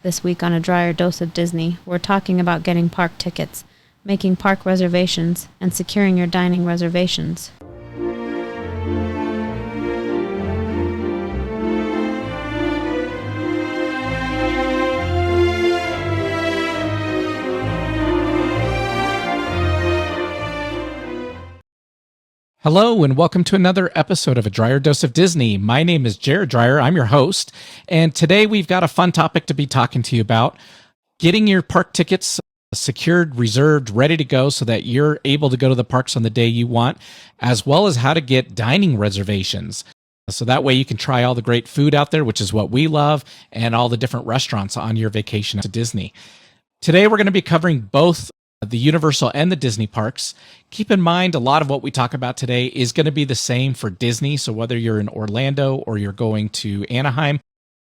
This week on A Drier Dose of Disney, we're talking about getting park tickets, making park reservations, and securing your dining reservations. Hello and welcome to another episode of A Drier Dose of Disney. My name is Jared Dreyer. I'm your host. And today we've got a fun topic to be talking to you about. Getting your park tickets secured, reserved, ready to go so that you're able to go to the parks on the day you want, as well as how to get dining reservations. So that way you can try all the great food out there, which is what we love, and all the different restaurants on your vacation to Disney. Today we're going to be covering both the Universal and the Disney parks. Keep in mind, a lot of what we talk about today is going to be the same for Disney. So whether you're in Orlando or you're going to Anaheim,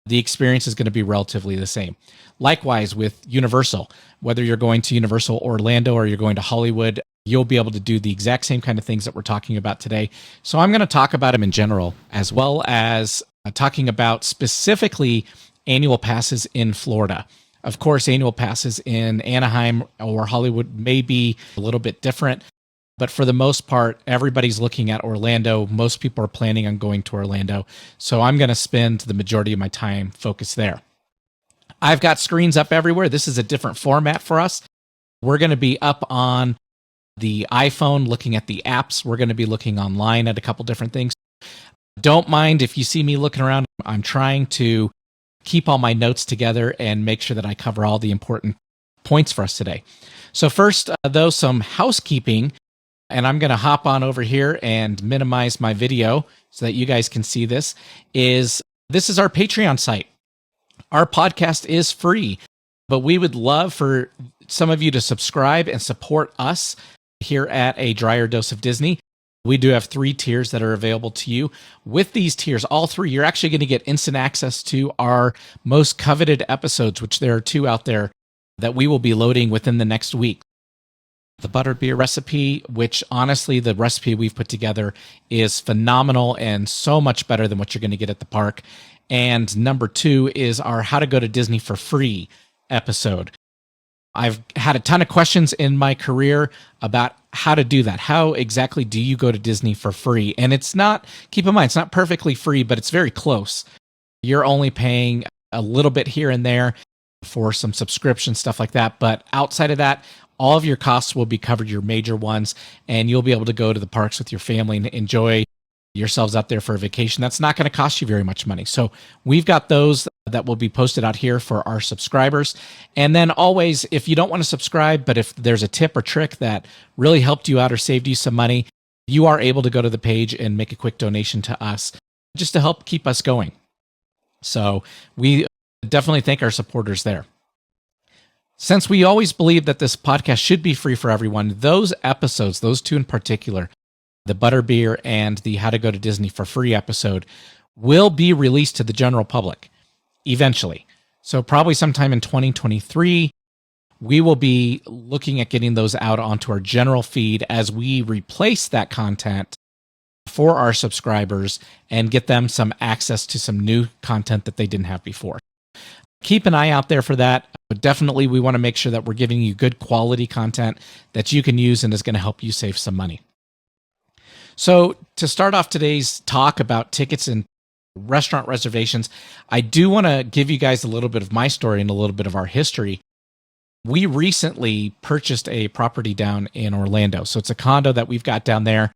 the experience is going to be relatively the same. Likewise with Universal, whether you're going to Universal Orlando or you're going to Hollywood, you'll be able to do the exact same kind of things that we're talking about today. So I'm going to talk about them in general, as well as talking about specifically annual passes in Florida. Of course, annual passes in Anaheim or Hollywood may be a little bit different, but for the most part, everybody's looking at Orlando. Most people are planning on going to Orlando, so I'm going to spend the majority of my time focused there. I've got screens up everywhere. This is a different format for us. We're going to be up on the iPhone looking at the apps. We're going to be looking online at a couple different things. Don't mind if you see me looking around. I'm trying to keep all my notes together and make sure that I cover all the important points for us today. So first, though, some housekeeping, and I'm going to hop on over here and minimize my video so that you guys can see this is our Patreon site. Our podcast is free, but we would love for some of you to subscribe and support us here at A Drier Dose of Disney. We do have 3 tiers that are available to you. With these tiers, all 3, you're actually going to get instant access to our most coveted episodes, which there are 2 out there that we will be loading within the next week. The butterbeer recipe, which honestly, the recipe we've put together is phenomenal and so much better than what you're going to get at the park. And number 2 is our How to Go to Disney for Free episode. I've had a ton of questions in my career about how to do that. How exactly do you go to Disney for free? And it's not, keep in mind, it's not perfectly free, but it's very close. You're only paying a little bit here and there for some subscription, stuff like that. But outside of that, all of your costs will be covered, your major ones, and you'll be able to go to the parks with your family and enjoy yourselves out there for a vacation. That's not going to cost you very much money. So we've got those that will be posted out here for our subscribers. And then always, if you don't want to subscribe, but if there's a tip or trick that really helped you out or saved you some money, you are able to go to the page and make a quick donation to us just to help keep us going. So we definitely thank our supporters there. Since we always believe that this podcast should be free for everyone, those episodes, those 2 in particular, the Butterbeer and the How to Go to Disney for Free episode, will be released to the general public eventually. So probably sometime in 2023, we will be looking at getting those out onto our general feed as we replace that content for our subscribers and get them some access to some new content that they didn't have before. Keep an eye out there for that. But definitely, we want to make sure that we're giving you good quality content that you can use and is going to help you save some money. So to start off today's talk about tickets and restaurant reservations, I do want to give you guys a little bit of my story and a little bit of our history. We recently purchased a property down in Orlando. So it's a condo that we've got down there.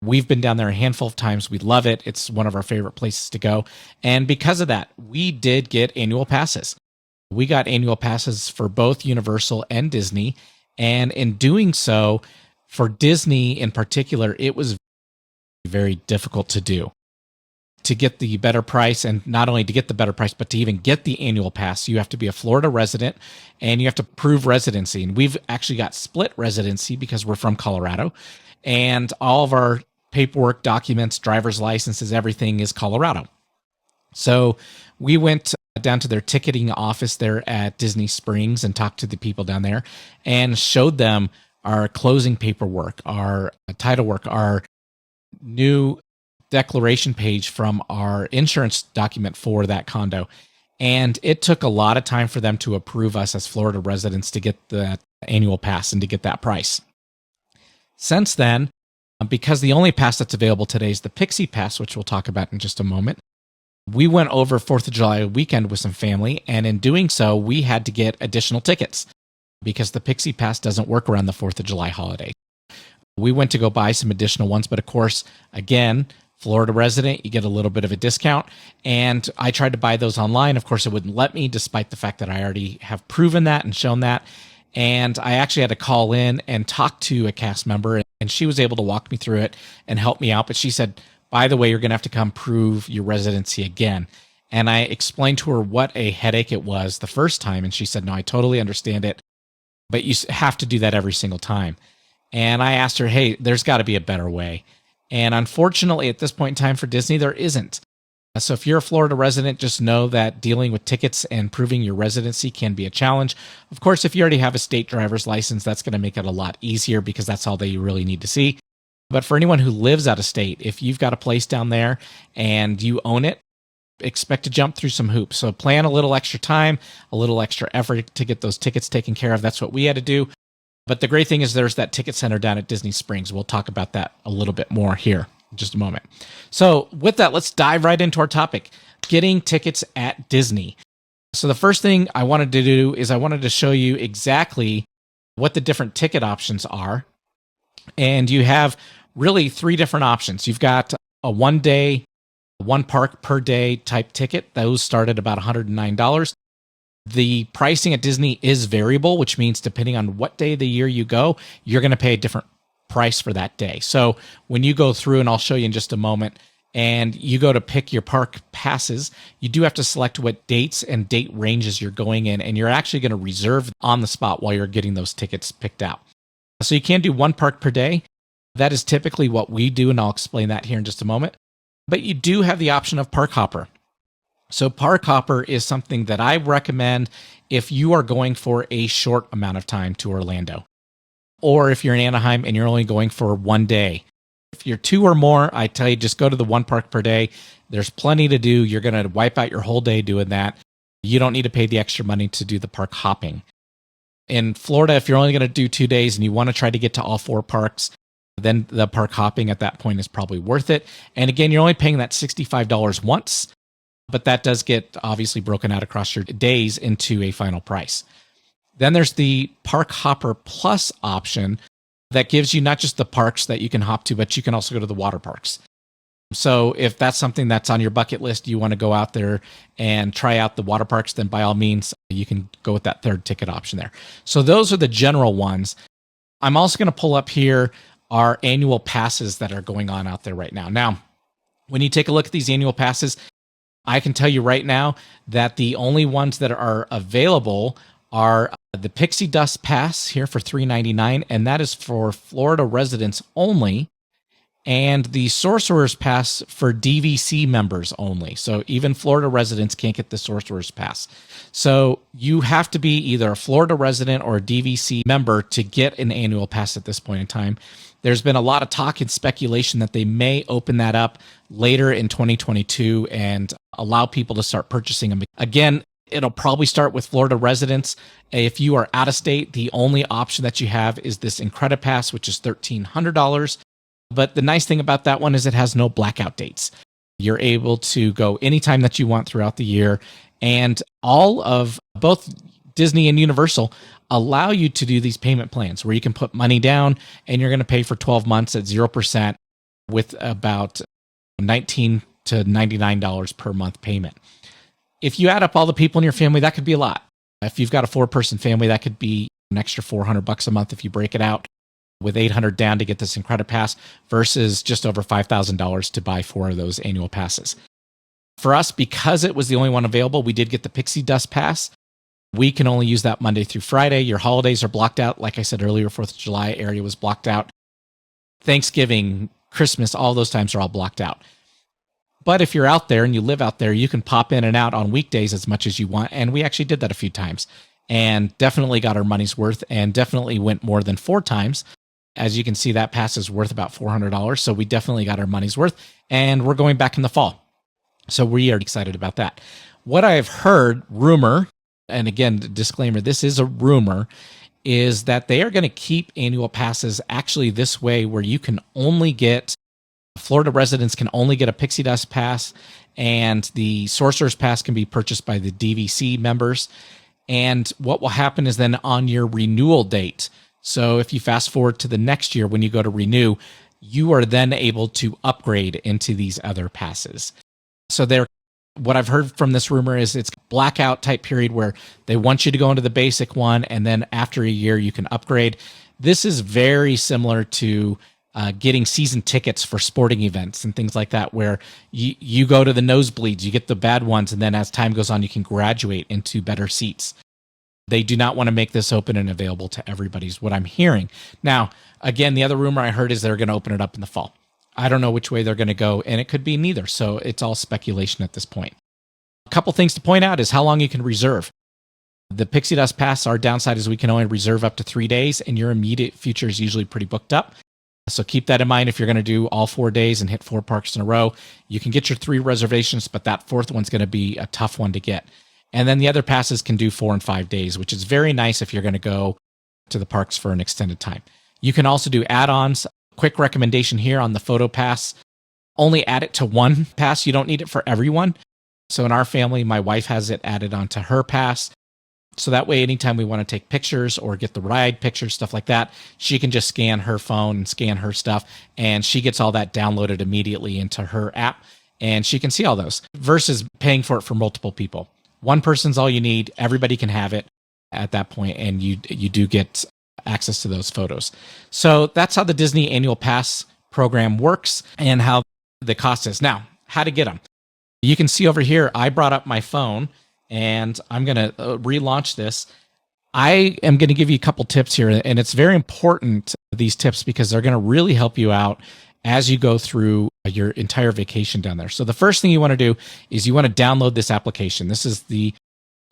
We've been down there a handful of times. We love it. It's one of our favorite places to go. And because of that, we did get annual passes. We got annual passes for both Universal and Disney. And in doing so, for Disney in particular, it was very difficult to do. To get the better price, and not only to get the better price, but to even get the annual pass, you have to be a Florida resident and you have to prove residency. And we've actually got split residency because we're from Colorado, and all of our paperwork, documents, driver's licenses, everything is Colorado. So we went down to their ticketing office there at Disney Springs and talked to the people down there and showed them our closing paperwork, our title work, our new declaration page from our insurance document for that condo. And it took a lot of time for them to approve us as Florida residents to get the annual pass and to get that price. Since then, because the only pass that's available today is the Pixie Pass, which we'll talk about in just a moment, we went over 4th of July weekend with some family, and in doing so, we had to get additional tickets because the Pixie Pass doesn't work around the 4th of July holiday. We went to go buy some additional ones, but of course, again, Florida resident, you get a little bit of a discount. And I tried to buy those online. Of course, it wouldn't let me, despite the fact that I already have proven that and shown that. And I actually had to call in and talk to a cast member, and she was able to walk me through it and help me out. But she said, by the way, you're going to have to come prove your residency again. And I explained to her what a headache it was the first time. And she said, no, I totally understand it, but you have to do that every single time. And I asked her, hey, there's got to be a better way. And unfortunately, at this point in time for Disney, there isn't. So if you're a Florida resident, just know that dealing with tickets and proving your residency can be a challenge. Of course, if you already have a state driver's license, that's going to make it a lot easier because that's all that you really need to see. But for anyone who lives out of state, if you've got a place down there and you own it, expect to jump through some hoops. So plan a little extra time, a little extra effort to get those tickets taken care of. That's what we had to do. But the great thing is there's that ticket center down at Disney Springs. We'll talk about that a little bit more here in just a moment. So with that, let's dive right into our topic, getting tickets at Disney. So the first thing I wanted to do is I wanted to show you exactly what the different ticket options are. And you have really 3 different options. You've got a 1-day, 1 park per day type ticket. Those start at about $109. The pricing at Disney is variable, which means depending on what day of the year you go, you're going to pay a different price for that day. So when you go through, and I'll show you in just a moment, and you go to pick your park passes, you do have to select what dates and date ranges you're going in, and you're actually going to reserve on the spot while you're getting those tickets picked out. So you can do 1 park per day. That is typically what we do, and I'll explain that here in just a moment. But you do have the option of Park Hopper. So Park Hopper is something that I recommend if you are going for a short amount of time to Orlando, or if you're in Anaheim and you're only going for 1 day. If you're 2 or more, I tell you, just go to the 1 park per day. There's plenty to do. You're going to wipe out your whole day doing that. You don't need to pay the extra money to do the park hopping. In Florida, if you're only going to do 2 days and you want to try to get to all 4 parks, then the park hopping at that point is probably worth it. And again, you're only paying that $65 once, but that does get obviously broken out across your days into a final price. Then there's the Park Hopper Plus option that gives you not just the parks that you can hop to, but you can also go to the water parks. So if that's something that's on your bucket list, you want to go out there and try out the water parks, then by all means, you can go with that 3rd ticket option there. So those are the general ones. I'm also going to pull up here our annual passes that are going on out there right now. Now, when you take a look at these annual passes, I can tell you right now that the only ones that are available are the Pixie Dust Pass here for $3.99, and that is for Florida residents only, and the Sorcerer's Pass for DVC members only. So even Florida residents can't get the Sorcerer's Pass. So you have to be either a Florida resident or a DVC member to get an annual pass at this point in time. There's been a lot of talk and speculation that they may open that up later in 2022 and allow people to start purchasing them. Again, it'll probably start with Florida residents. If you are out of state, the only option that you have is this Incredipass, which is $1,300. But the nice thing about that one is it has no blackout dates. You're able to go anytime that you want throughout the year. And all of both Disney and Universal allow you to do these payment plans where you can put money down and you're going to pay for 12 months at 0% with about $19 to $99 per month payment. If you add up all the people in your family, that could be a lot. If you've got a 4-person family, that could be an extra $400 a month if you break it out, with $800 down to get this Incredipass versus just over $5,000 to buy 4 of those annual passes. For us, because it was the only one available, we did get the Pixie Dust Pass. We can only use that Monday through Friday. Your holidays are blocked out. Like I said earlier, 4th of July area was blocked out. Thanksgiving, Christmas, all those times are all blocked out. But if you're out there and you live out there, you can pop in and out on weekdays as much as you want. And we actually did that a few times and definitely got our money's worth and definitely went more than 4 times. As you can see, that pass is worth about $400. So we definitely got our money's worth, and we're going back in the fall. So we are excited about that. What I've heard, rumor, and again, disclaimer, this is a rumor, is that they are going to keep annual passes actually this way, where you can only get, Florida residents can only get a Pixie Dust pass, and the Sorcerer's Pass can be purchased by the DVC members. And what will happen is then on your renewal date, so if you fast forward to the next year when you go to renew, you are then able to upgrade into these other passes. So what I've heard from this rumor is it's blackout type period where they want you to go into the basic one, and then after a year you can upgrade. This is very similar to getting season tickets for sporting events and things like that, where you go to the nosebleeds, you get the bad ones, and then as time goes on, you can graduate into better seats. They do not want to make this open and available to everybody, is what I'm hearing. Now, again, the other rumor I heard is they're going to open it up in the fall. I don't know which way they're going to go, and it could be neither. So it's all speculation at this point. A couple things to point out is how long you can reserve. The Pixie Dust Pass, our downside is we can only reserve up to 3 days, and your immediate future is usually pretty booked up. So keep that in mind if you're going to do all 4 days and hit 4 parks in a row. You can get your 3 reservations, but that 4th one's going to be a tough one to get. And then the other passes can do 4 and 5 days, which is very nice if you're going to go to the parks for an extended time. You can also do add-ons. Quick recommendation here on the photo pass, only add it to one pass. You don't need it for everyone. So in our family, my wife has it added onto her pass. So that way, anytime we want to take pictures or get the ride pictures, stuff like that, she can just scan her phone and scan her stuff, and she gets all that downloaded immediately into her app, and she can see all those versus paying for it for multiple people. One person's all you need. Everybody can have it at that point, and you do get access to those photos. So that's how the Disney Annual Pass program works and how the cost is. Now, how to get them. You can see over here, I brought up my phone, and I'm going to relaunch this. I am going to give you a couple tips here, and it's very important, these tips, because they're going to really help you out as you go through your entire vacation down there. So the first thing you want to do is you want to download this application. This is the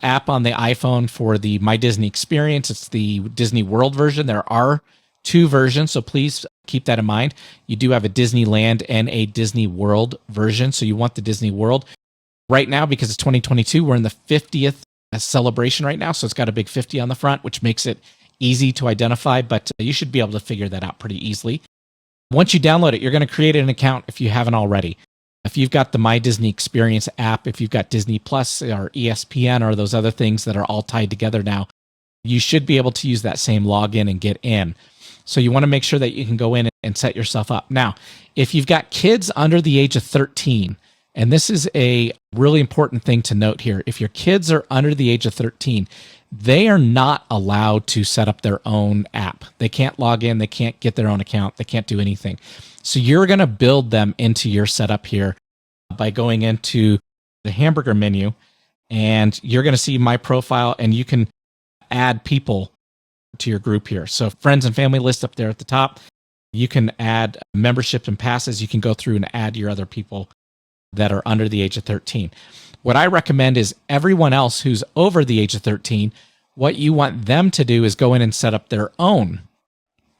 app on the iPhone for the My Disney experience. It's the Disney World version. There are 2 versions, so please keep that in mind. You do have a Disneyland and a Disney World version, so you want the Disney World. Right now, because it's 2022, we're in the 50th celebration right now, so it's got a big 50 on the front, which makes it easy to identify, but you should be able to figure that out pretty easily. Once you download it, you're going to create an account if you haven't already. If you've got the My Disney Experience app, if you've got Disney Plus or ESPN or those other things that are all tied together now, you should be able to use that same login and get in. So you want to make sure that you can go in and set yourself up. Now, if you've got kids under the age of 13, and this is a really important thing to note here, if your kids are under the age of 13, they are not allowed to set up their own app. They can't log in. They can't get their own account. They can't do anything. So you're going to build them into your setup here by going into the hamburger menu, and you're going to see my profile, and you can add people to your group here. So friends and family list up there at the top. You can add membership and passes. You can go through and add your other people that are under the age of 13. What I recommend is everyone else who's over the age of 13, what you want them to do is go in and set up their own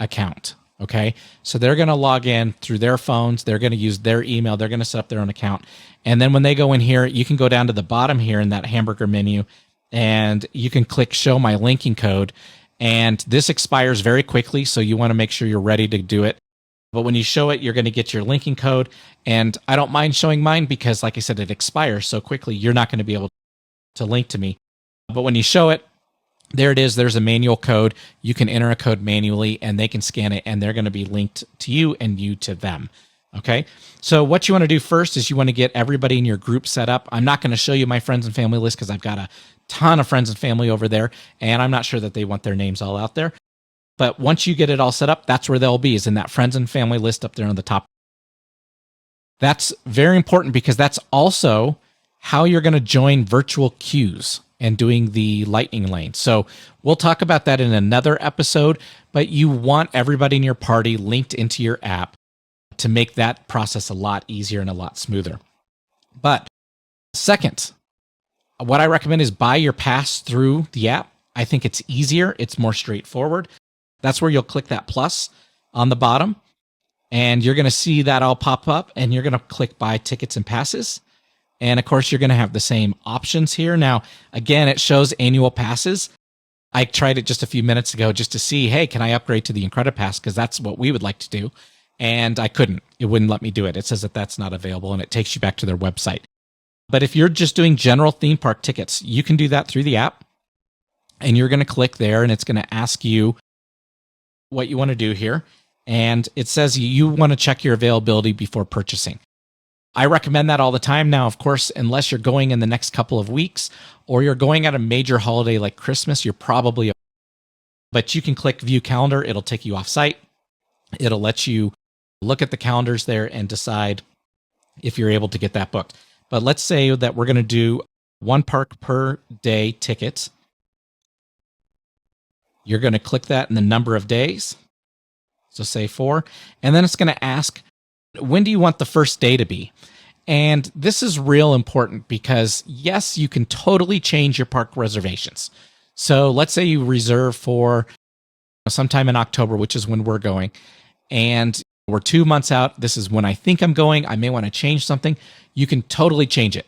account. Okay. So they're going to log in through their phones. They're going to use their email. They're going to set up their own account. And then when they go in here, you can go down to the bottom here in that hamburger menu, and you can click show my linking code. And this expires very quickly. So you want to make sure you're ready to do it. But when you show it, you're going to get your linking code. And I don't mind showing mine because, like I said, it expires so quickly, you're not going to be able to link to me. But when you show it, there it is. There's a manual code. You can enter a code manually, and they can scan it, and they're going to be linked to you and you to them. Okay. So what you want to do first is you want to get everybody in your group set up. I'm not going to show you my friends and family list because I've got a ton of friends and family over there, and I'm not sure that they want their names all out there. But once you get it all set up, that's where they'll be, is in that friends and family list up there on the top. That's very important because that's also how you're going to join virtual queues and doing the lightning lane. So we'll talk about that in another episode, but you want everybody in your party linked into your app to make that process a lot easier and a lot smoother. But second, what I recommend is buy your pass through the app. I think it's easier. It's more straightforward. That's where you'll click that plus on the bottom, and you're going to see that all pop up, and you're going to click buy tickets and passes. And of course, you're going to have the same options here. Now, again, it shows annual passes. I tried it just a few minutes ago just to see, hey, can I upgrade to the Incredipass? Because that's what we would like to do. And I couldn't. It wouldn't let me do it. It says that that's not available, and it takes you back to their website. But if you're just doing general theme park tickets, you can do that through the app. And you're going to click there, and it's going to ask you what you want to do here. And it says you want to check your availability before purchasing. I recommend that all the time. Now, of course, unless you're going in the next couple of weeks or you're going at a major holiday like Christmas, you're probably, but you can click view calendar. It'll take you off site. It'll let you look at the calendars there and decide if you're able to get that booked. But let's say that we're going to do one park per day tickets. You're going to click that in the number of days. So say 4, and then it's going to ask, when do you want the first day to be? And this is real important because, yes, you can totally change your park reservations. So let's say you reserve for sometime in October, which is when we're going, and we're 2 months out. This is when I think I'm going. I may want to change something. You can totally change it.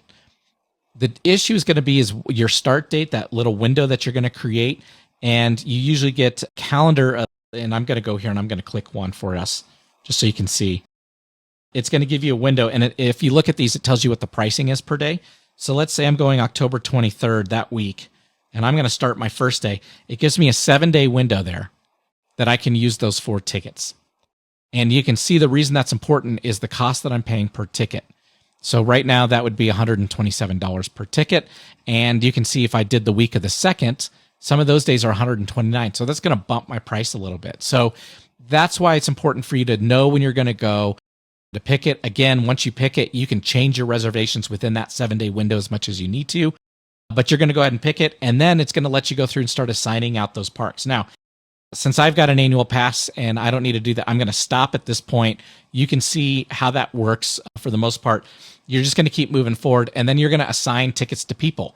The issue is going to be is your start date, that little window that you're going to create, and you usually get calendar. And I'm going to go here and I'm going to click one for us just so you can see. It's going to give you a window. And if you look at these, it tells you what the pricing is per day. So let's say I'm going October 23rd that week, and I'm going to start my first day. It gives me a 7-day window there that I can use those 4 tickets. And you can see the reason that's important is the cost that I'm paying per ticket. So right now that would be $127 per ticket. And you can see if I did the week of the 2nd, some of those days are $129. So that's going to bump my price a little bit. So that's why it's important for you to know when you're going to go, to pick it. Again, once you pick it, you can change your reservations within that 7-day window as much as you need to. But you're going to go ahead and pick it, and then it's going to let you go through and start assigning out those parks. Now, since I've got an annual pass and I don't need to do that, I'm going to stop at this point. You can see how that works for the most part. You're just going to keep moving forward, and then you're going to assign tickets to people.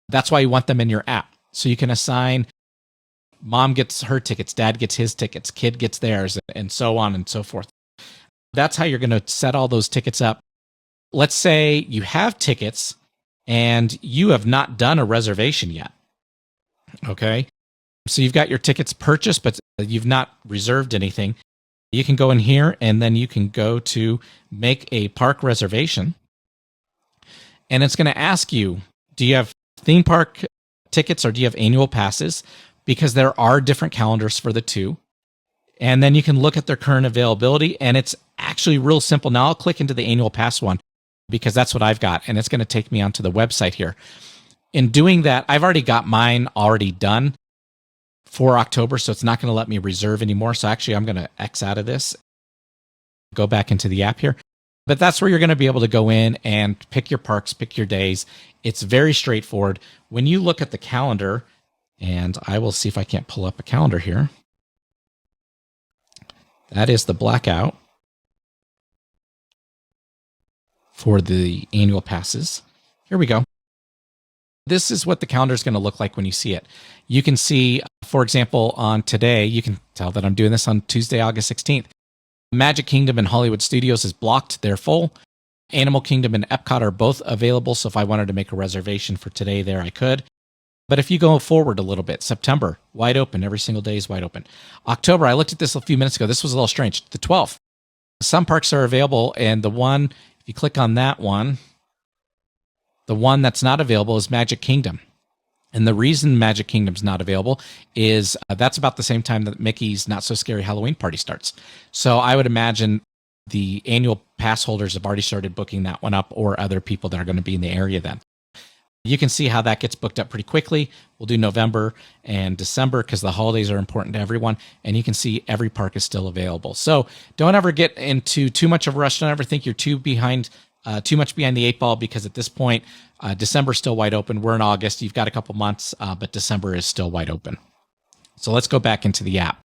That's why you want them in your app. So you can assign, mom gets her tickets, dad gets his tickets, kid gets theirs, and so on and so forth. That's how you're going to set all those tickets up. Let's say you have tickets and you have not done a reservation yet. Okay. So you've got your tickets purchased, but you've not reserved anything. You can go in here and then you can go to make a park reservation. And it's going to ask you, do you have theme park tickets or do you have annual passes? Because there are different calendars for the two. And then you can look at their current availability, and it's actually real simple. Now I'll click into the annual pass one because that's what I've got, and it's going to take me onto the website here. In doing that, I've already got mine already done for October, so it's not going to let me reserve anymore. So actually, I'm going to X out of this, go back into the app here. But that's where you're going to be able to go in and pick your parks, pick your days. It's very straightforward. When you look at the calendar, and I will see if I can't pull up a calendar here. That is the blackout for the annual passes. Here we go. This is what the calendar is going to look like when you see it. You can see, for example, on today, you can tell that I'm doing this on Tuesday, August 16th. Magic Kingdom and Hollywood Studios is blocked. They're full. Animal Kingdom and Epcot are both available. So if I wanted to make a reservation for today there, I could. But if you go forward a little bit, September, wide open. Every single day is wide open. October, I looked at this a few minutes ago. This was a little strange. The 12th. Some parks are available, and the one, if you click on that one, the one that's not available is Magic Kingdom. And the reason Magic Kingdom's not available is that's about the same time that Mickey's Not So Scary Halloween Party starts. So I would imagine the annual pass holders have already started booking that one up, or other people that are going to be in the area then. You can see how that gets booked up pretty quickly. We'll do November and December because the holidays are important to everyone. And you can see every park is still available. So don't ever get into too much of a rush. Don't ever think you're too much behind the 8 ball, because at this point, December is still wide open. We're in August. You've got a couple months, but December is still wide open. So let's go back into the app.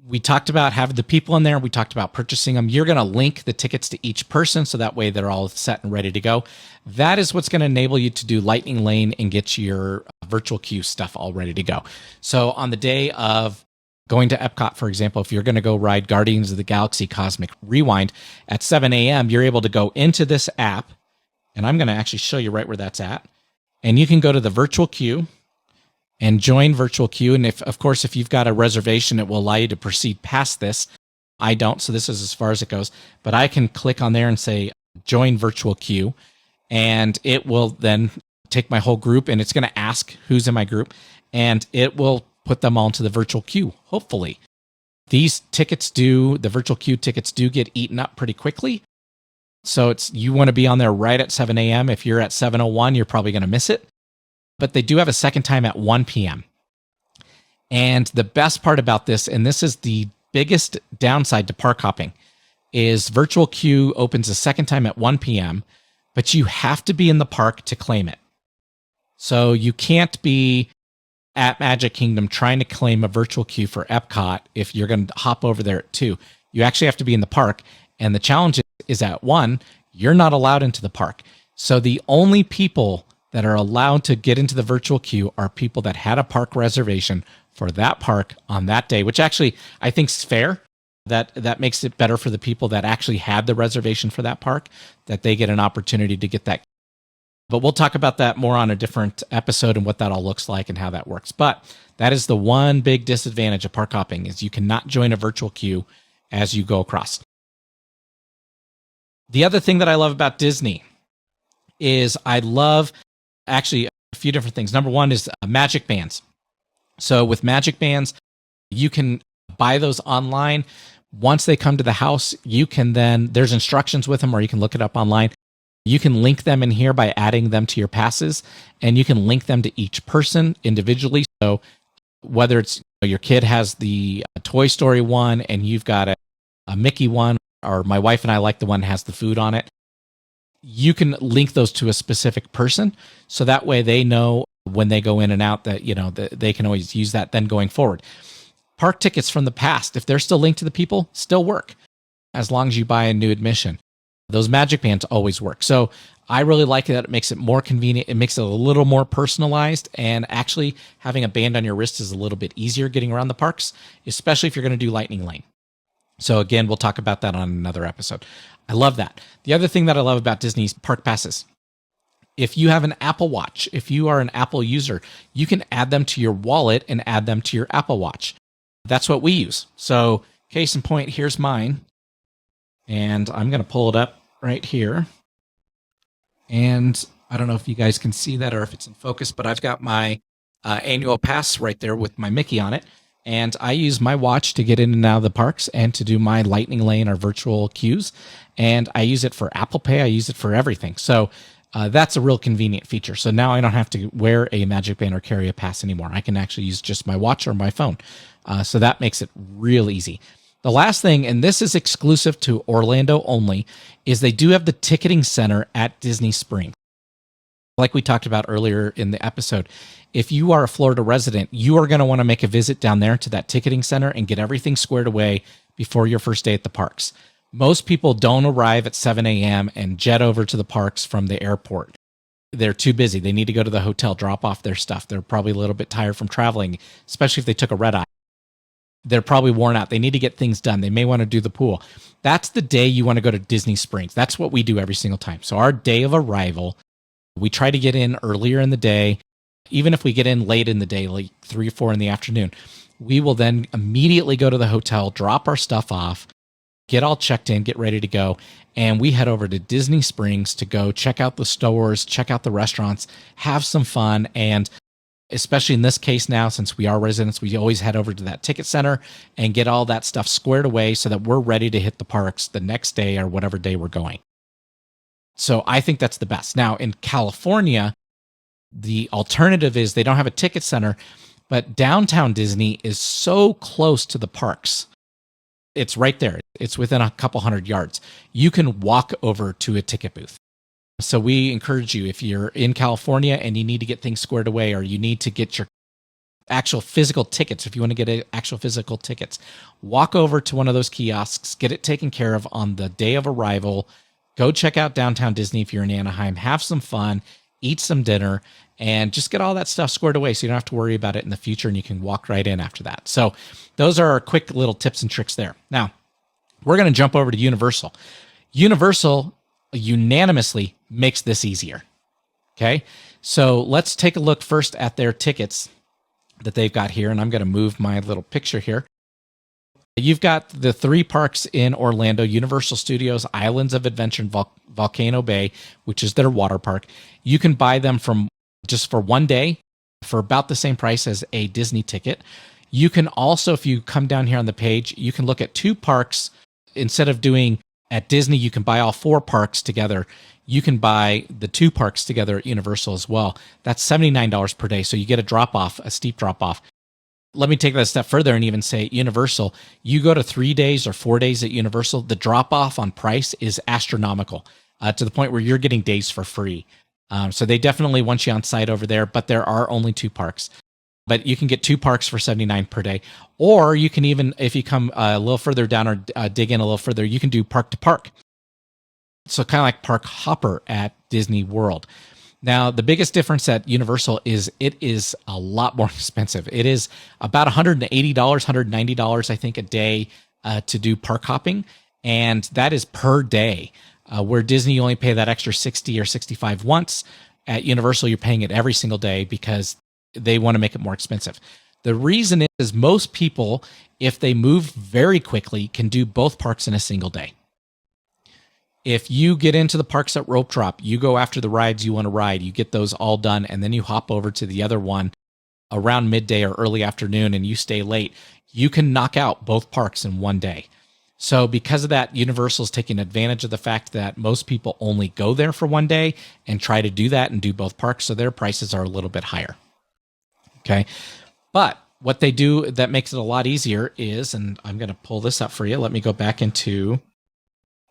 We talked about having the people in there. We talked about purchasing them. You're going to link the tickets to each person, so that way they're all set and ready to go. That is what's going to enable you to do Lightning Lane and get your virtual queue stuff all ready to go. So on the day of going to Epcot, for example, if you're going to go ride Guardians of the Galaxy Cosmic Rewind at 7 a.m., you're able to go into this app, and I'm going to actually show you right where that's at. And you can go to the virtual queue and join virtual queue. And of course, if you've got a reservation, it will allow you to proceed past this. I don't, so this is as far as it goes. But I can click on there and say join virtual queue, and it will then take my whole group, and it's going to ask who's in my group, and it will put them all into the virtual queue, hopefully. The virtual queue tickets do get eaten up pretty quickly. So you want to be on there right at 7 a.m. If you're at 7:01, you're probably going to miss it. But they do have a second time at 1 p.m. And the best part about this, and this is the biggest downside to park hopping, is virtual queue opens a second time at 1 p.m., but you have to be in the park to claim it. So you can't be at Magic Kingdom trying to claim a virtual queue for Epcot if you're going to hop over there at 2. You actually have to be in the park. And the challenge is at 1, you're not allowed into the park. So the only people that are allowed to get into the virtual queue are people that had a park reservation for that park on that day, which actually I think is fair. That makes it better for the people that actually had the reservation for that park, that they get an opportunity to get that. But we'll talk about that more on a different episode and what that all looks like and how that works. But that is the one big disadvantage of park hopping, is you cannot join a virtual queue as you go across. The other thing that I love about Disney is I love actually a few different things. Number one is Magic Bands. So with Magic Bands, you can buy those online. Once they come to the house, you can then, there's instructions with them, or you can look it up online. You can link them in here by adding them to your passes, and you can link them to each person individually. So whether it's your kid has the Toy Story one and you've got a Mickey one, or my wife and I like the one that has the food on it, you can link those to a specific person. So that way they know when they go in and out that, that they can always use that then going forward. Park tickets from the past, if they're still linked to the people, still work as long as you buy a new admission. Those Magic Bands always work. So I really like that. It makes it more convenient. It makes it a little more personalized. And actually having a band on your wrist is a little bit easier getting around the parks, especially if you're going to do Lightning Lane. So again, we'll talk about that on another episode. I love that. The other thing that I love about Disney's park passes, if you have an Apple Watch, if you are an Apple user, you can add them to your wallet and add them to your Apple Watch. That's what we use. So case in point, here's mine. And I'm going to pull it up right here. And I don't know if you guys can see that or if it's in focus, but I've got my annual pass right there with my Mickey on it. And I use my watch to get in and out of the parks and to do my Lightning Lane or virtual queues. And I use it for Apple Pay. I use it for everything. So that's a real convenient feature. So now I don't have to wear a Magic Band or carry a pass anymore. I can actually use just my watch or my phone. So that makes it real easy. The last thing, and this is exclusive to Orlando only, is they do have the ticketing center at Disney Springs. Like we talked about earlier in the episode, if you are a Florida resident, you are going to want to make a visit down there to that ticketing center and get everything squared away before your first day at the parks. Most people don't arrive at 7 a.m. and jet over to the parks from the airport. They're too busy. They need to go to the hotel, drop off their stuff. They're probably a little bit tired from traveling, especially if they took a red eye. They're probably worn out. They need to get things done. They may want to do the pool. That's the day you want to go to Disney Springs. That's what we do every single time. So our day of arrival, we try to get in earlier in the day. Even if we get in late in the day, like 3 or 4 in the afternoon, we will then immediately go to the hotel, drop our stuff off, get all checked in, get ready to go. And we head over to Disney Springs to go check out the stores, check out the restaurants, have some fun. And especially in this case now, since we are residents, we always head over to that ticket center and get all that stuff squared away so that we're ready to hit the parks the next day or whatever day we're going. So I think that's the best. Now in California, the alternative is they don't have a ticket center, but downtown Disney is so close to the parks. It's right there. It's within a couple hundred yards. You can walk over to a ticket booth. So we encourage you, if you're in California and you need to get things squared away, or you need to get your actual physical tickets, if you want to get actual physical tickets, walk over to one of those kiosks, get it taken care of on the day of arrival. Go check out downtown Disney if you're in Anaheim. Have some fun. eat some dinner, and just get all that stuff squared away so you don't have to worry about it in the future and you can walk right in after that. So those are our quick little tips and tricks there. Now, we're going to jump over to Universal. Universal unanimously makes this easier. Okay, so let's take a look first at their tickets that they've got here, and I'm going to move my little picture here. You've got the 3 parks in Orlando: Universal Studios, Islands of Adventure, and Volcano Bay, which is their water park. You can buy them from just for one day for about the same price as a Disney ticket. You can also, if you come down here on the page, you can look at 2 parks. Instead of doing at Disney, you can buy all 4 parks together. You can buy the 2 parks together at Universal as well. That's $79 per day. So you get a drop off, a steep drop off. Let me take that a step further and even say Universal, you go to 3 days or 4 days at Universal, the drop off on price is astronomical, to the point where you're getting days for free. So they definitely want you on site over there, but there are only 2 parks. But you can get 2 parks for $79 per day. Or you can even, if you come a little further down or dig in a little further, you can do park to park. So kind of like park hopper at Disney World. Now, the biggest difference at Universal is it is a lot more expensive. It is about $180, $190, I think, a day to do park hopping. And that is per day. Where Disney, you only pay that extra $60 or $65 once. At Universal, you're paying it every single day because they want to make it more expensive. The reason is most people, if they move very quickly, can do both parks in a single day. If you get into the parks at Rope Drop, you go after the rides you want to ride, you get those all done, and then you hop over to the other one around midday or early afternoon and you stay late, you can knock out both parks in one day. So because of that, Universal's taking advantage of the fact that most people only go there for one day and try to do that and do both parks, so their prices are a little bit higher. Okay, but what they do that makes it a lot easier is, and I'm going to pull this up for you. Let me go back into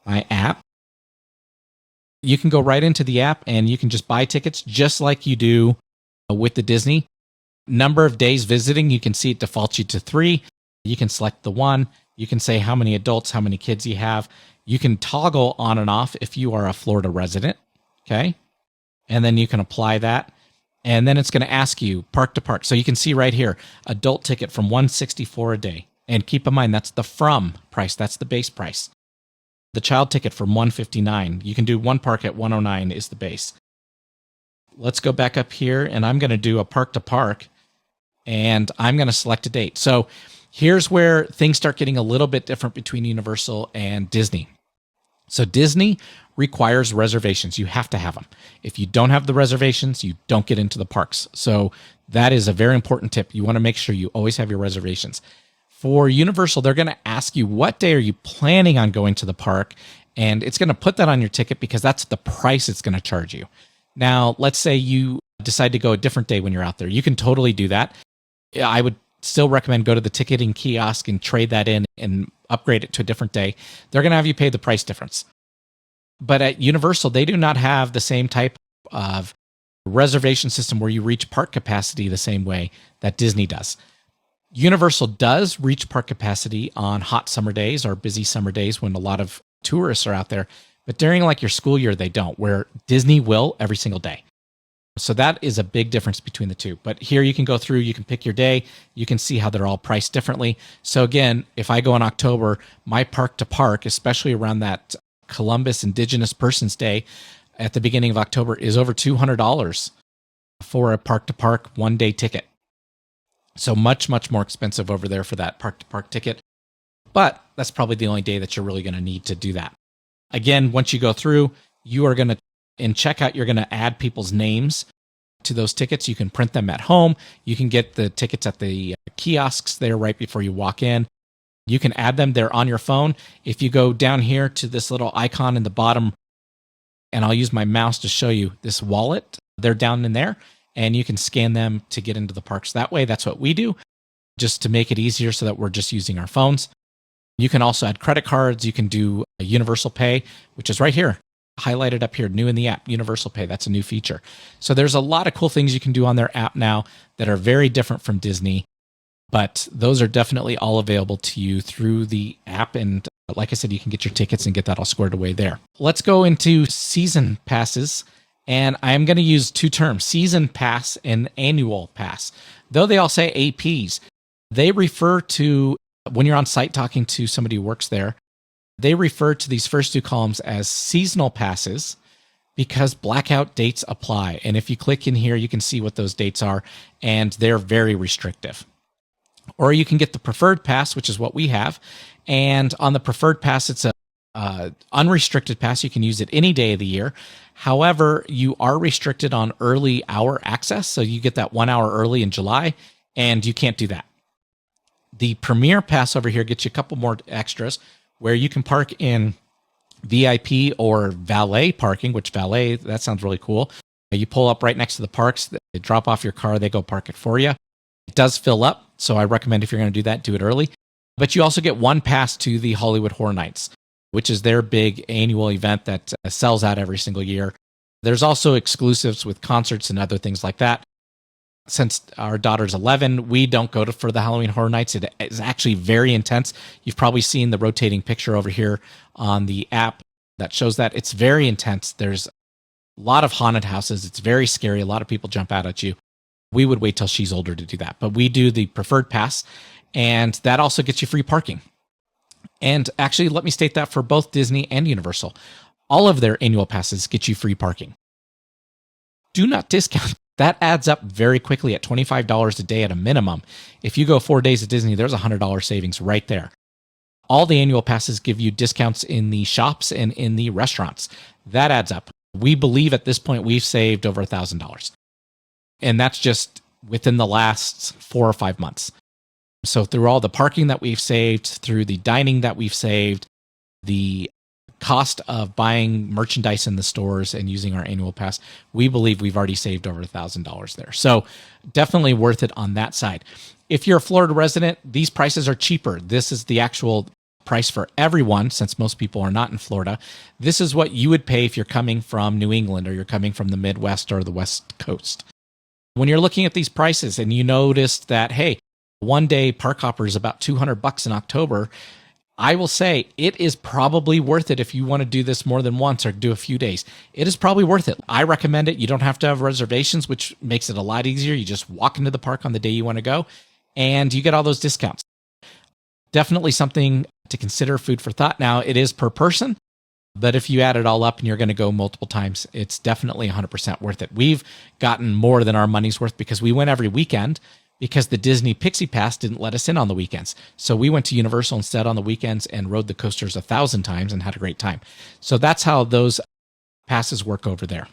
my app. You can go right into the app and you can just buy tickets just like you do with the Disney. Number of days visiting, you can see it defaults you to 3. You can select the 1. You can say how many adults, how many kids you have. You can toggle on and off if you are a Florida resident. Okay. And then you can apply that. And then it's going to ask you park to park. So you can see right here, adult ticket from $164 a day. And keep in mind, that's the from price. That's the base price. The child ticket from $159. You can do one park at $109 is the base. Let's go back up here and I'm going to do a park to park and I'm going to select a date. So here's where things start getting a little bit different between Universal and Disney. So Disney requires reservations. You have to have them. If you don't have the reservations, you don't get into the parks. So that is a very important tip. You want to make sure you always have your reservations. For Universal, they're going to ask you what day are you planning on going to the park, and it's going to put that on your ticket because that's the price it's going to charge you. Now, let's say you decide to go a different day when you're out there. You can totally do that. I would still recommend go to the ticketing kiosk and trade that in and upgrade it to a different day. They're going to have you pay the price difference. But at Universal, they do not have the same type of reservation system where you reach park capacity the same way that Disney does. Universal does reach park capacity on hot summer days or busy summer days when a lot of tourists are out there. But during like your school year, they don't, where Disney will every single day. So that is a big difference between the two. But here you can go through, you can pick your day, you can see how they're all priced differently. So again, if I go in October, my park to park, especially around that Columbus Indigenous Persons Day at the beginning of October, is over $200 for a park to park one day ticket. So much, much more expensive over there for that park to park ticket. But that's probably the only day that you're really going to need to do that. Again, once you go through, you are going to, in checkout, you're going to add people's names to those tickets. You can print them at home. You can get the tickets at the kiosks there right before you walk in. You can add them there on your phone. If you go down here to this little icon in the bottom, and I'll use my mouse to show you this wallet, they're down in there, and you can scan them to get into the parks that way. That's what we do, just to make it easier so that we're just using our phones. You can also add credit cards. You can do a Universal Pay, which is right here, highlighted up here, new in the app, Universal Pay. That's a new feature. So there's a lot of cool things you can do on their app now that are very different from Disney, but those are definitely all available to you through the app. And like I said, you can get your tickets and get that all squared away there. Let's go into season passes And I'm going to use two terms, season pass and annual pass. Though they all say APs, they refer to, when you're on site talking to somebody who works there, they refer to these first two columns as seasonal passes because blackout dates apply. And if you click in here, you can see what those dates are, and they're very restrictive. Or you can get the preferred pass, which is what we have. And on the preferred pass, it's a unrestricted pass. You can use it any day of the year. However, you are restricted on early hour access. So you get that 1 hour early in July, and you can't do that. The Premier Pass over here gets you a couple more extras where you can park in VIP or valet parking, which valet, that sounds really cool. You pull up right next to the parks, they drop off your car, they go park it for you. It does fill up, so I recommend if you're going to do that, do it early. But you also get one pass to the Hollywood Horror Nights, which is their big annual event that sells out every single year. There's also exclusives with concerts and other things like that. Since our daughter's 11, we don't go for the Halloween Horror Nights. It is actually very intense. You've probably seen the rotating picture over here on the app that shows that. It's very intense. There's a lot of haunted houses. It's very scary. A lot of people jump out at you. We would wait till she's older to do that. But we do the preferred pass, and that also gets you free parking. And actually, let me state that for both Disney and Universal. All of their annual passes get you free parking. Do not discount. That adds up very quickly at $25 a day at a minimum. If you go 4 days at Disney, there's $100 savings right there. All the annual passes give you discounts in the shops and in the restaurants. That adds up. We believe at this point we've saved over $1,000. And that's just within the last 4 or 5 months. So through all the parking that we've saved, through the dining that we've saved, the cost of buying merchandise in the stores and using our annual pass, we believe we've already saved over $1,000 there. So definitely worth it on that side. If you're a Florida resident, these prices are cheaper. This is the actual price for everyone, since most people are not in Florida. This is what you would pay if you're coming from New England or you're coming from the Midwest or the West Coast. When you're looking at these prices and you noticed that, hey, one day park hopper is about $200 in October, I will say it is probably worth it if you want to do this more than once or do a few days. It is probably worth it. I recommend it. You don't have to have reservations, which makes it a lot easier. You just walk into the park on the day you want to go, and you get all those discounts. Definitely something to consider, food for thought. Now, it is per person, but if you add it all up and you're going to go multiple times, it's definitely 100% worth it. We've gotten more than our money's worth because we went every weekend, because the Disney Pixie Pass didn't let us in on the weekends. So we went to Universal instead on the weekends and rode the coasters 1,000 times and had a great time. So that's how those passes work over there.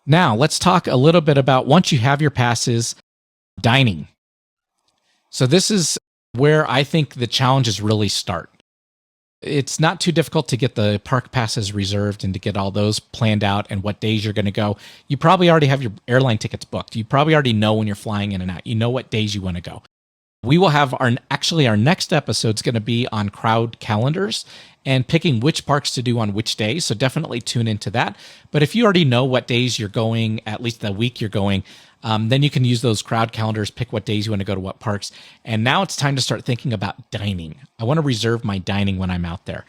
Now, let's talk a little bit about, once you have your passes, dining. So this is where I think the challenges really start. It's not too difficult to get the park passes reserved and to get all those planned out and what days you're going to go. You probably already have your airline tickets booked. You probably already know when you're flying in and out. You know what days you want to go. We will have our next episode is going to be on crowd calendars and picking which parks to do on which days. So definitely tune into that. But if you already know what days you're going, at least the week you're going, then you can use those crowd calendars, pick what days you want to go to what parks. And now it's time to start thinking about dining. I want to reserve my dining when I'm out there.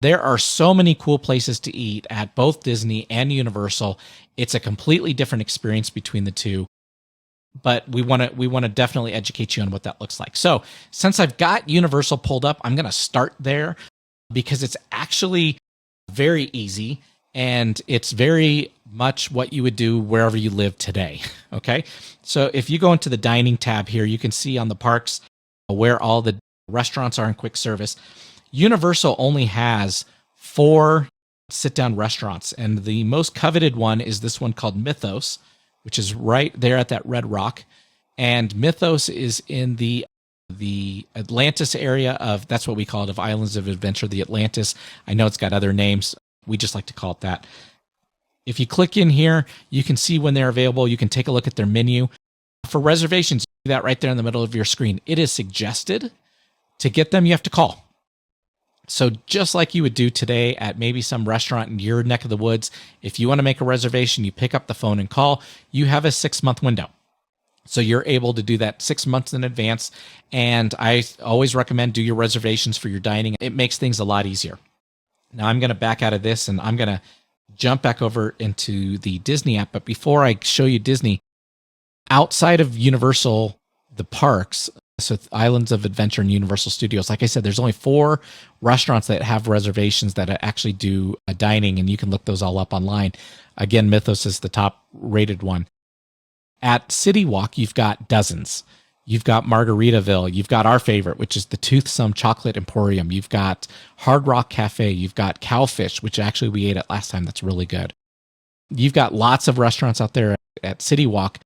There are so many cool places to eat at both Disney and Universal. It's a completely different experience between the two. But we want to definitely educate you on what that looks like. So since I've got Universal pulled up, I'm going to start there because it's actually very easy and it's very much what you would do wherever you live today. Okay. So if you go into the dining tab here, you can see on the parks where all the restaurants are in quick service. Universal only has 4 sit-down restaurants, and the most coveted one is this one called Mythos, which is right there at that red rock. And Mythos is in the Atlantis area of, that's what we call it, of Islands of Adventure, the Atlantis. I know it's got other names. We just like to call it that. If you click in here, you can see when they're available. You can take a look at their menu. For reservations, you see that right there in the middle of your screen. It is suggested to get them, you have to call. So just like you would do today at maybe some restaurant in your neck of the woods, if you want to make a reservation, you pick up the phone and call. You have a 6-month window. So you're able to do that 6 months in advance. And I always recommend do your reservations for your dining. It makes things a lot easier. Now I'm going to back out of this and I'm going to jump back over into the Disney app. But before I show you Disney, outside of Universal, the parks, so Islands of Adventure and Universal Studios, like I said, there's only 4 restaurants that have reservations that actually do dining, and you can look those all up online. Again, Mythos is the top rated one. At City Walk, you've got dozens. You've got Margaritaville. You've got our favorite, which is the Toothsome Chocolate Emporium. You've got Hard Rock Cafe. You've got Cowfish, which actually we ate at last time. That's really good. You've got lots of restaurants out there at City Walk,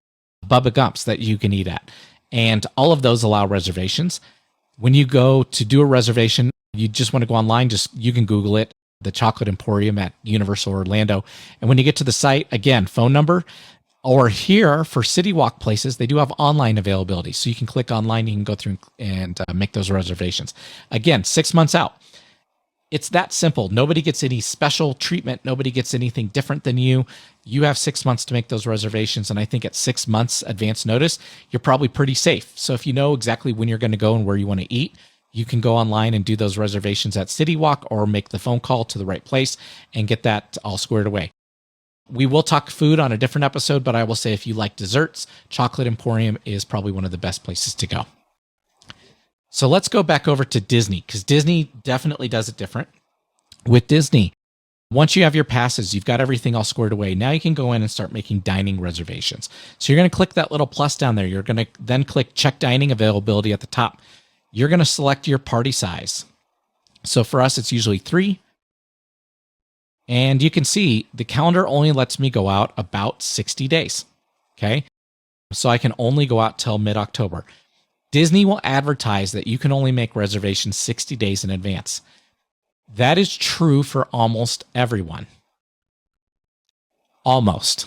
Bubba Gump's that you can eat at. And all of those allow reservations. When you go to do a reservation, you just want to go online, you can Google it, the Chocolate Emporium at Universal Orlando. And when you get to the site, again, phone number, or here for City Walk places, they do have online availability. So you can click online, you can go through and make those reservations. Again, 6 months out. It's that simple. Nobody gets any special treatment. Nobody gets anything different than you. You have 6 months to make those reservations. And I think at 6 months advance notice, you're probably pretty safe. So if you know exactly when you're going to go and where you want to eat, you can go online and do those reservations at City Walk or make the phone call to the right place and get that all squared away. We will talk food on a different episode, but I will say if you like desserts, Chocolate Emporium is probably one of the best places to go. So let's go back over to Disney, because Disney definitely does it different. With Disney, once you have your passes, you've got everything all squared away. Now you can go in and start making dining reservations. So you're going to click that little plus down there. You're going to then click check dining availability at the top. You're going to select your party size. So for us, it's usually 3. And you can see the calendar only lets me go out about 60 days. Okay. So I can only go out till mid-October. Disney will advertise that you can only make reservations 60 days in advance. That is true for almost everyone. Almost.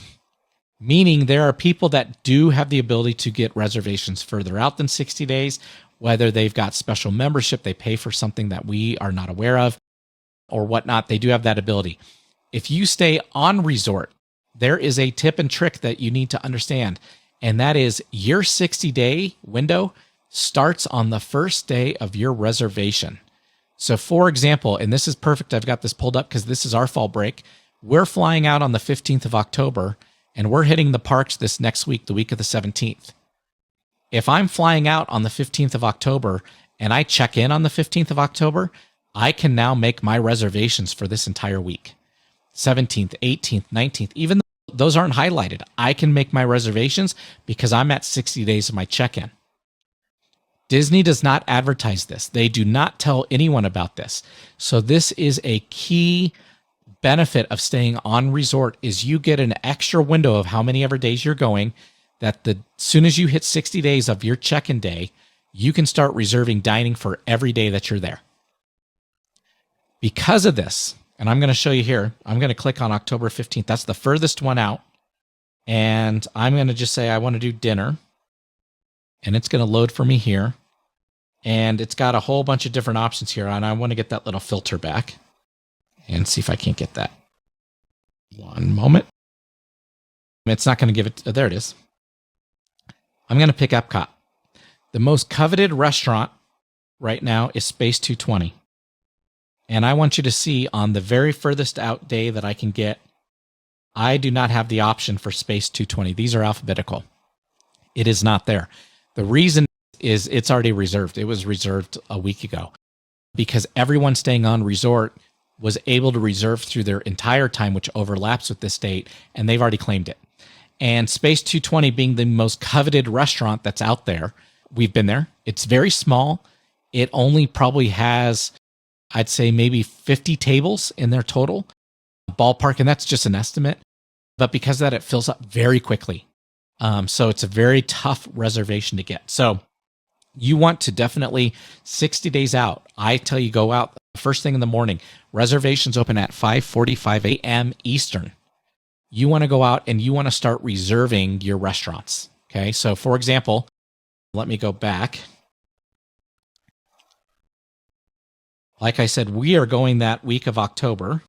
Meaning there are people that do have the ability to get reservations further out than 60 days, whether they've got special membership, they pay for something that we are not aware of, or whatnot. They do have that ability. If you stay on resort, there is a tip and trick that you need to understand, and that is your 60-day window starts on the first day of your reservation. So for example, and this is perfect, I've got this pulled up because this is our fall break. We're flying out on the 15th of October, and we're hitting the parks this next week, the week of the 17th. If I'm flying out on the 15th of October and I check in on the 15th of October, I can now make my reservations for this entire week. 17th, 18th, 19th, even though those aren't highlighted, I can make my reservations because I'm at 60 days of my check-in. Disney does not advertise this. They do not tell anyone about this. So this is a key benefit of staying on resort is you get an extra window of how many ever days you're going, that as soon as you hit 60 days of your check-in day, you can start reserving dining for every day that you're there. Because of this, and I'm going to show you here, I'm going to click on October 15th. That's the furthest one out. And I'm going to just say I want to do dinner. And it's going to load for me here. And it's got a whole bunch of different options here. And I want to get that little filter back and see if I can't get that. One moment. It's not going to give it. Oh, there it is. I'm going to pick Epcot. The most coveted restaurant right now is Space 220. And I want you to see on the very furthest out day that I can get, I do not have the option for Space 220. These are alphabetical. It is not there. The reason is it's already reserved. It was reserved a week ago because everyone staying on resort was able to reserve through their entire time, which overlaps with this date, and they've already claimed it. And Space 220 being the most coveted restaurant that's out there, we've been there. It's very small. It only probably has, I'd say, maybe 50 tables in their total ballpark, and that's just an estimate. But because of that, it fills up very quickly. So it's a very tough reservation to get. So you want to definitely 60 days out. I tell you, go out first thing in the morning. Reservations open at 5:45 a.m. Eastern. You want to go out and you want to start reserving your restaurants. Okay. So for example, let me go back. Like I said, we are going that week of October.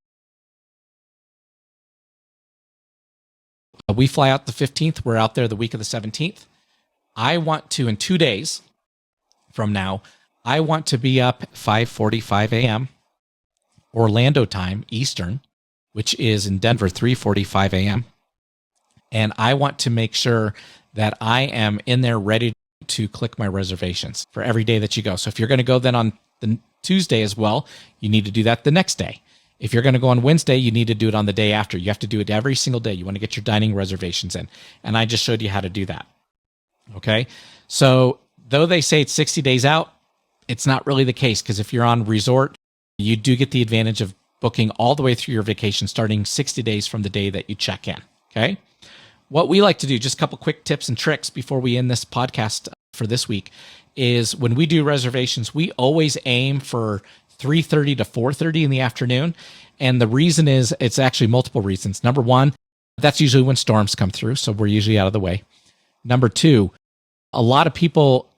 We fly out the 15th. We're out there the week of the 17th. I want to, in 2 days from now, I want to be up 5:45 a.m. Orlando time, Eastern. which is in Denver, 3:45 a.m. And I want to make sure that I am in there ready to click my reservations for every day that you go. So if you're going to go then on the Tuesday as well, you need to do that the next day. If you're going to go on Wednesday, you need to do it on the day after. You have to do it every single day. You want to get your dining reservations in. And I just showed you how to do that. Okay. So though they say it's 60 days out, it's not really the case, because if you're on resort, you do get the advantage of booking all the way through your vacation starting 60 days from the day that you check in. Okay. What we like to do, just a couple quick tips and tricks before we end this podcast for this week, is when we do reservations, we always aim for 3:30 to 4:30 in the afternoon. And the reason is, it's actually multiple reasons. Number one, that's usually when storms come through, so we're usually out of the way. Number two, a lot of people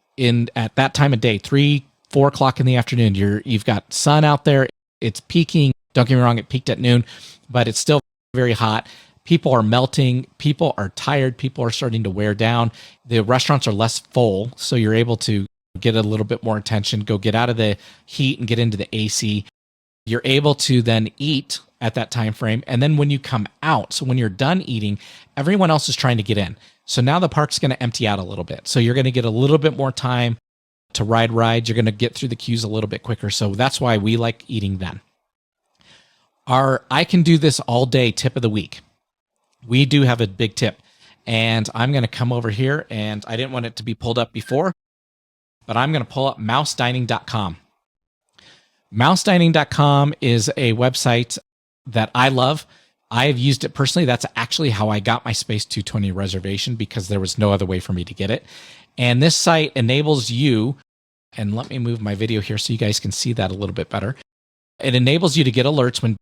at that time of day, 3, 4 o'clock in the afternoon, you've got sun out there, it's peaking. Don't get me wrong, it peaked at noon, but it's still very hot. People are melting. People are tired. People are starting to wear down. The restaurants are less full, so you're able to get a little bit more attention, go get out of the heat and get into the AC. You're able to then eat at that time frame. And then when you come out, so when you're done eating, everyone else is trying to get in. So now the park's going to empty out a little bit. So you're going to get a little bit more time to ride rides. You're going to get through the queues a little bit quicker. So that's why we like eating then. Our I can do this all day tip of the week. We do have a big tip, and I'm going to come over here, and I didn't want it to be pulled up before, but I'm going to pull up mousedining.com. Mousedining.com is a website that I love. I've used it personally. That's actually how I got my Space 220 reservation, because there was no other way for me to get it. And this site enables you, and let me move my video here so you guys can see that a little bit better. It enables you to get alerts when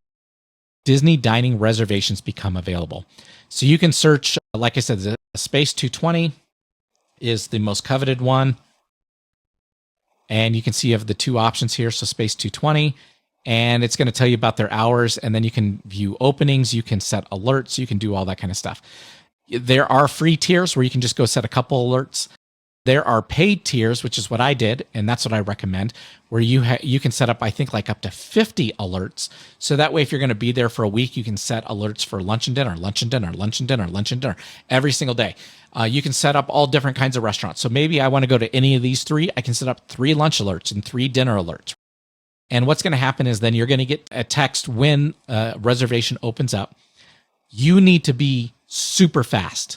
Disney dining reservations become available. So you can search, like I said, the Space 220 is the most coveted one. And you can see you have the two options here. So Space 220, and it's going to tell you about their hours. And then you can view openings. You can set alerts. You can do all that kind of stuff. There are free tiers where you can just go set a couple alerts. There are paid tiers, which is what I did, and that's what I recommend, where you can set up, I think, like up to 50 alerts. So that way, if you're going to be there for a week, you can set alerts for lunch and dinner, lunch and dinner, lunch and dinner, lunch and dinner every single day. You can set up all different kinds of restaurants. So maybe I want to go to any of these three. I can set up 3 lunch alerts and 3 dinner alerts. And what's going to happen is then you're going to get a text when a reservation opens up. You need to be super fast.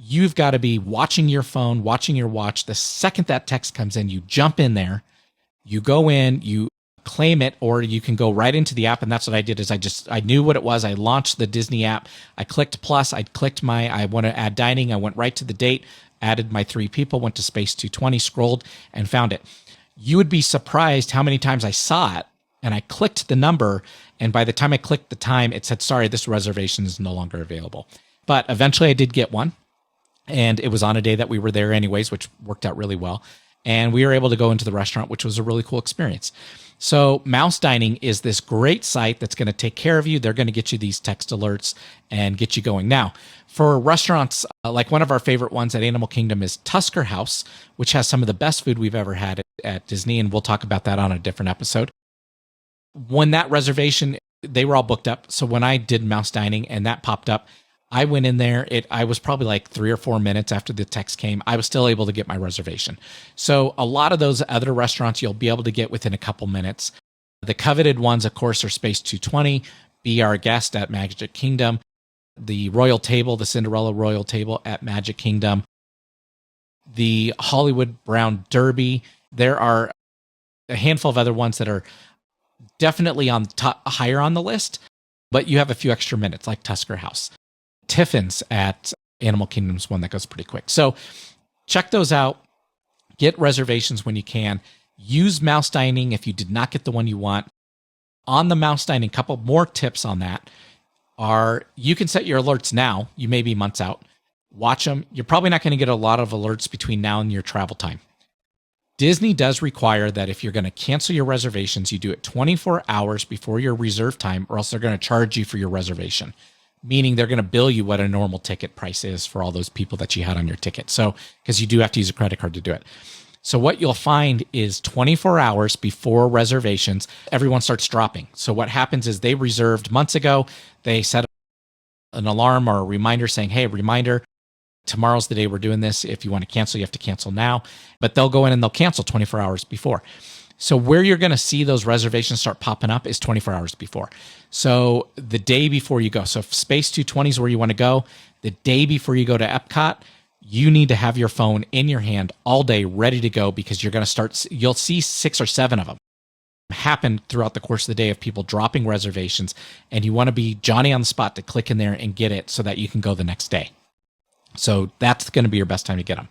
You've got to be watching your phone, watching your watch. The second that text comes in, you jump in there, you go in, you claim it, or you can go right into the app. And that's what I did, is I knew what it was. I launched the Disney app. I clicked plus, I clicked I want to add dining. I went right to the date, added my 3 people, went to Space 220, scrolled and found it. You would be surprised how many times I saw it and I clicked the number. And by the time I clicked the time, it said, sorry, this reservation is no longer available. But eventually I did get one. And it was on a day that we were there anyways, which worked out really well. And we were able to go into the restaurant, which was a really cool experience. So Mouse Dining is this great site that's going to take care of you. They're going to get you these text alerts and get you going. Now, for restaurants, like one of our favorite ones at Animal Kingdom is Tusker House, which has some of the best food we've ever had at Disney. And we'll talk about that on a different episode. When that reservation, they were all booked up. So when I did Mouse Dining and that popped up, I went in there. I was probably like 3 or 4 minutes after the text came. I was still able to get my reservation. So a lot of those other restaurants you'll be able to get within a couple minutes. The coveted ones, of course, are Space 220, Be Our Guest at Magic Kingdom, the Royal Table, the Cinderella Royal Table at Magic Kingdom, the Hollywood Brown Derby. There are a handful of other ones that are definitely on top, higher on the list, but you have a few extra minutes, like Tusker House. Tiffin's at Animal Kingdom's one that goes pretty quick. So check those out. Get reservations when you can. Use Mouse Dining if you did not get the one you want. On the Mouse Dining, a couple more tips on that are you can set your alerts now. You may be months out. Watch them. You're probably not going to get a lot of alerts between now and your travel time. Disney does require that if you're going to cancel your reservations, you do it 24 hours before your reserve time, or else they're going to charge you for your reservation. Meaning they're going to bill you what a normal ticket price is for all those people that you had on your ticket. So, because you do have to use a credit card to do it. So what you'll find is 24 hours before reservations, everyone starts dropping. So what happens is they reserved months ago, they set an alarm or a reminder saying, hey, reminder, tomorrow's the day we're doing this. If you want to cancel, you have to cancel now. But they'll go in and they'll cancel 24 hours before. So where you're going to see those reservations start popping up is 24 hours before. So the day before you go, so if Space 220 is where you want to go, the day before you go to Epcot, you need to have your phone in your hand all day ready to go, because you're going to start, you'll see 6 or 7 of them happen throughout the course of the day of people dropping reservations, and you want to be Johnny on the spot to click in there and get it so that you can go the next day. So that's going to be your best time to get them.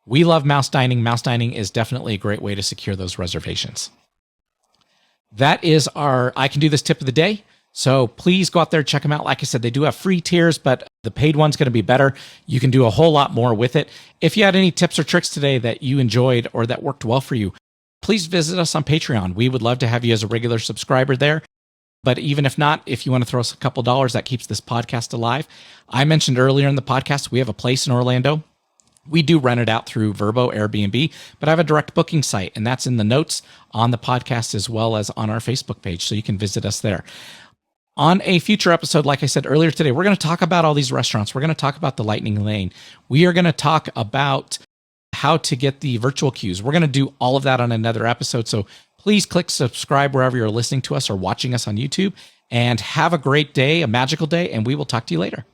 We love mouse dining. Mouse dining is definitely a great way to secure those reservations. That is our I Can Do This tip of the day. So please go out there, check them out. Like I said, they do have free tiers, but the paid one's going to be better. You can do a whole lot more with it. If you had any tips or tricks today that you enjoyed or that worked well for you, please visit us on Patreon. We would love to have you as a regular subscriber there. But even if not, if you want to throw us a couple dollars, that keeps this podcast alive. I mentioned earlier in the podcast, we have a place in Orlando. We do rent it out through Verbo Airbnb, but I have a direct booking site, and that's in the notes on the podcast as well as on our Facebook page, so you can visit us there. On a future episode, like I said earlier today, we're going to talk about all these restaurants. We're going to talk about the Lightning Lane. We are going to talk about how to get the virtual queues. We're going to do all of that on another episode, so please click subscribe wherever you're listening to us or watching us on YouTube, and have a great day, a magical day, and we will talk to you later.